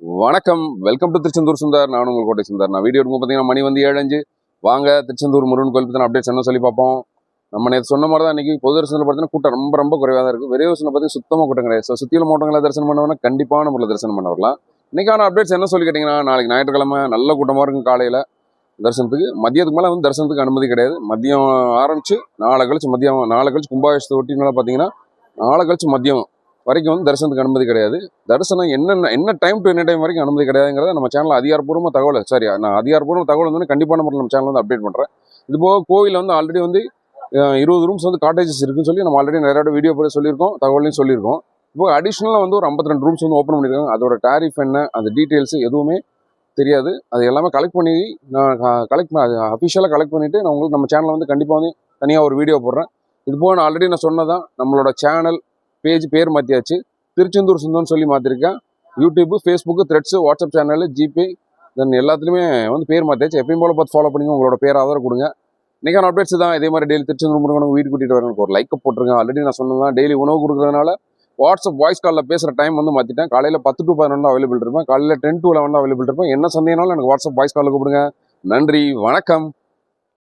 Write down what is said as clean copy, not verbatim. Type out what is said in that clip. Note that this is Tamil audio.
வணக்கம், வெல்கம் டு திருச்செந்தூர் சுந்தர். நான் உங்கள் கோட்டை சுந்தர். நான் வீடியோ எடுக்கும் பார்த்தீங்கன்னா மணி வந்து 7:05. வாங்க திருச்செந்தூர் முருகன் கோயில் பற்றின அப்டேட்ஸ் என்ன சொல்லி பார்ப்போம். நம்ம நேற்று சொன்ன மாதிரி தான் இன்றைக்கி பொது தரிசனத்தில் பார்த்தீங்கன்னா கூட்டம் ரொம்ப குறைவாக தான் இருக்குது. விரைவசனில் பார்த்தீங்கன்னா சுத்தமாக கூட்டம் கிடையாது. ஸோ சுற்றியுள்ள மாவட்டங்களில் தரிசனம் பண்ணவனா கண்டிப்பான முறையில் தரிசனம் பண்ண வரலாம். இன்றைக்கான அப்டேட்ஸ் என்ன சொல்லி கேட்டிங்கன்னா, நாளைக்கு ஞாயிற்றுக்கிழமை நல்ல கூட்டமாக இருக்கும். காலையில் தரிசனத்துக்கு மதியத்துக்கு மேலே வந்து தரிசனத்துக்கு அனுமதி கிடையாது. மதியம் ஆரம்பித்து நாளை கழிச்சு கும்பாபிஷேகத்தை ஒட்டினால பார்த்தீங்கன்னா நாளை கழிச்சு மதியம் வரைக்கும் வந்து தரிசனத்துக்கு அனுமதி கிடையாது. தரிசனம் என்ன டைம் டு என்ன டைம் வரைக்கும் அனுமதி கிடையாதுங்கிறத நம்ம சேனலில் அதிகாரப்பூர்வ தகவல் வந்து கண்டிப்பான முறையில் நம்ம சேனல் வந்து அப்டேட் பண்ணுறேன். இது போக கோவிலில் வந்து ஆல்ரெடி வந்து 20 ரூம்ஸ் வந்து காட்டேஜஸ் இருக்குன்னு சொல்லி நம்ம ஆல்ரெடி நிறைய வீடியோ போய் சொல்லியிருக்கோம், தகவலையும் சொல்லியிருக்கோம். இப்போ அடிஷ்னலாக வந்து ஒரு 52 ரூம்ஸ் வந்து ஓப்பன் பண்ணியிருக்காங்க. அதோட டாரிஃப் என்ன, அந்த டீட்டெயில்ஸ் எதுவுமே தெரியாது. அது எல்லாமே கலெக்ட் பண்ணி அஃபிஷியலாக கலெக்ட் பண்ணிவிட்டு நான் உங்களுக்கு நம்ம சேனலில் வந்து கண்டிப்பாக வந்து தனியாக ஒரு வீடியோ போடுறேன். இது போக நான் ஆல்ரெடி நான் சொன்னதான் நம்மளோட சேனல் பேஜ் பேர் மாற்றியாச்சு. திருச்செந்தூர் சுந்தர்னு சொல்லி மாற்றிருக்கேன். YouTube, Facebook, Threads, WhatsApp channel, GPay then எல்லாத்துலேயுமே வந்து பேர் மாற்றியாச்சு. எப்பயும் போல பார்த்து ஃபாலோ பண்ணிங்க. உங்களோட பேர் ஆதரவு கொடுங்க. இன்றைக்கான அப்டேட்ஸ் தான். இதே மாதிரி டெய்லி திருச்செந்தூர் முருகனுக்கு வீடு கூட்டிகிட்டு வரணும். ஒரு லைக்கை போட்டுருங்க. ஆல்ரெடி நான் சொன்னதான் டெய்லி உணவு கொடுக்குறதுனால வாட்ஸ்அப் வாய்ஸ் காலில் பேசுகிற டைம் வந்து மாற்றிட்டேன். காலையில் 10 to 11 தான் அவைலபிள் இருப்பேன். காலையில் 10 to 11 தான் அவைலபிள் இருப்பேன். என்ன சந்தேகம்னாலும் எனக்கு வாட்ஸ்அப் வாய்ஸ் காலில் கூப்பிடுங்க. நன்றி, வணக்கம்.